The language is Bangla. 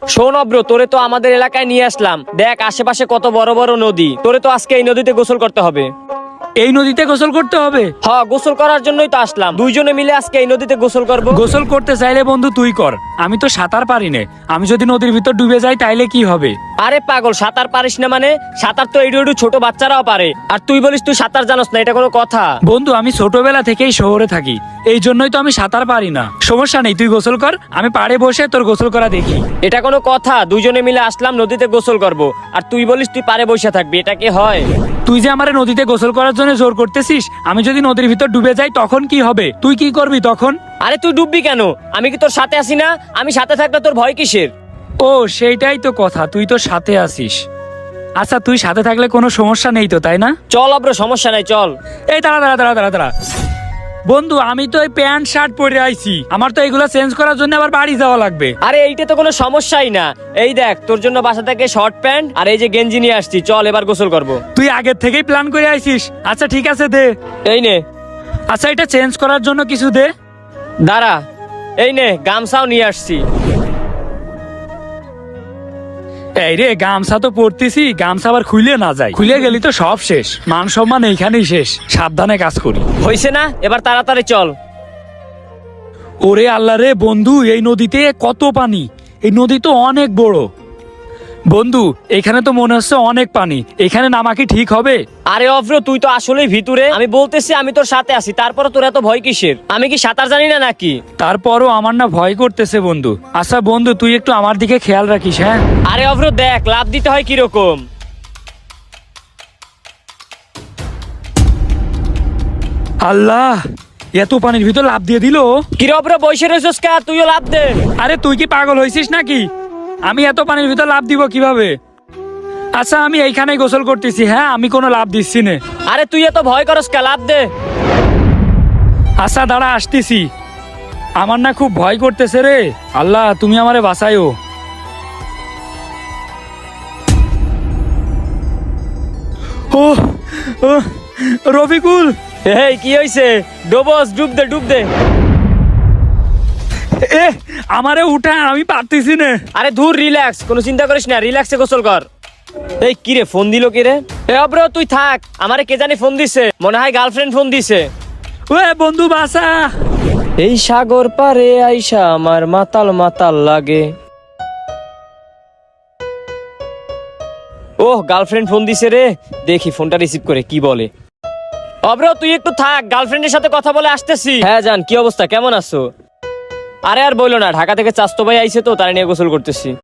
শোন অব্র, তোরে তো আমাদের এলাকায় নিয়ে আসলাম, দেখ আশেপাশে কত বড় বড় নদী, তোরে তো আজকে এই নদীতে গোসল করতে হবে। এই নদীতে গোসল করতে হবে? হ্যাঁ, গোসল করার জন্যই তো আসলাম, দুইজনে মিলে আজকে এই নদীতে গোসল করব। গোসল করতে চাইলে বন্ধু তুই কর, আমি তো সাঁতার পারি না। আমি যদি নদীর ভিতর ডুবে যাই তাইলে কি হবে? আরে পাগল, সাঁতার পারিস না মানে? সাঁতার তো একটু একটু ছোট বাচ্চারাও পারে, আর তুই বলিস তুই সাঁতার জানোস না, এটা কোনো কথা? বন্ধু আমি ছোটবেলা থেকেই শহরে থাকি, এই জন্যই তো আমি সাঁতার পারি না। সমস্যা নেই, তুই গোসল কর, আমি পাড়ে বসে তোর গোসল করা দেখি। এটা কোনো কথা? দুইজনে মিলে আসলাম নদীতে গোসল করব, আর তুই বলিস তুই পারে বসে থাকবি, এটা কি হয়? তুই যে আমারে নদীতে গোসল করার জন্য জোর করতেছিস, আমি যদি নদীর ভিতর ডুবে যাই তখন কি হবে? তুই কি করবি তখন? আরে তুই ডুববি কেন? আমি কি তোর সাথে আসি না? আমি সাথে থাকলে তোর ভয় কিসের? ও সেইটাই তো কথা, তুই তো সাথে আসিস। আচ্ছা তুই সাথে থাকলে কোনো সমস্যা নেই তো, তাই না? চল অব্র, সমস্যা নাই, চল। এই দাঁড়া দাঁড়া দাঁড়া দাঁড়া দাঁড়া বন্ধু, আমি তো এই প্যান্ট শার্ট পরে আইছি, আমার তো এগুলো চেঞ্জ করার জন্য আবার বাড়ি যাওয়া লাগবে। আরে এইটা তো কোনো সমস্যাই না, এই দেখ তোর জন্য বাসা থেকে শর্ট প্যান্ট আর এই যে গেঞ্জি নিয়ে আসছি, চল এবার গোসল করব। তুই আগের থেকেই প্ল্যান করে আইছিস? আচ্ছা ঠিক আছে দে। এই নে। আচ্ছা এটা চেঞ্জ করার জন্য কিছু দে। দাঁড়া, এই নে গামছাও নিয়ে আসছি। এই রে, গামছা তো পরতেছি, গামছা আবার খুলে না যায়, খুলে গেলি তো সব শেষ, মান সম্মান এইখানেই শেষ। সাবধানে কাজ করি। হইছে না? এবার তাড়াতাড়ি চল। ওরে আল্লাহ রে বন্ধু, এই নদীতে কত পানি! এই নদী তো অনেক বড় বন্ধু, এখানে তো মনে হচ্ছে অনেক পানি, এখানে নামা কি ঠিক হবে? আরে অভ্র, তুই তো আসলেই ভিতরে, আমি বলতেছি আমি তোর সাথে আছি, তারপরে তোর এত ভয় কিসের? আমি কি সাঁতার জানি না নাকি? তারপরও আমার না ভয় করতেছে বন্ধু। আচ্ছা বন্ধু তুই একটু আমার দিকে খেয়াল রাখিস, হ্যাঁ? আরে অভ্র দেখ, লাফ দিতে হয় কিরকম। আল্লাহ, এত পানির ভিতর লাফ দিয়ে দিল! কিরে অভ্র, বসে রয়েছিস কে? তুইও লাফ দে। আরে তুই কি পাগল হয়েছিস নাকি? আমি এত পানির ভিতর লাফ দিব কিভাবে? আচ্ছা আমি এইখানেই গোসল করতেছি, হ্যাঁ আমি কোনো লাভ দিচ্ছি না। আরে তুই এত ভয় করস কে? লাফ দে। আচ্ছা দাঁড়া আসতেছি, আমার না খুব ভয় করতেছে রে। আল্লাহ তুমি আমারে বাঁচাইও। ও ও রফিকুল! এই কি হইছে? ডুবস, ডুব দে, ডুব দে। এ আমারে উঠা, আমি পারতেছি না। আরে ধুর, রিল্যাক্স, কোনো চিন্তা করিস না, রিল্যাক্সে গোসল কর। এই কিরে, ফোন দিল কিরে? এ অব্র তুই থাক, আমারে কে জানি ফোন দিছে, মনে হয় গার্লফ্রেন্ড ফোন দিছে। ওয়ে বন্ধু বাঁচা! এই সাগর পারে আইসা আমার মাতাল মাতাল লাগে। ওহ, গার্লফ্রেন্ড ফোন দিছে রে, দেখি ফোনটা রিসিভ করে কি বলে। অব্র তুই একটু থাক, গার্লফ্রেন্ডের সাথে কথা বলে আসতেছি। হ্যাঁ জান, কি অবস্থা, কেমন আছো? আরে আর বইলো না, ঢাকা থেকে চাস্তো ভাই আইছে তো, তারা নিয়ে গোসল করতেছি।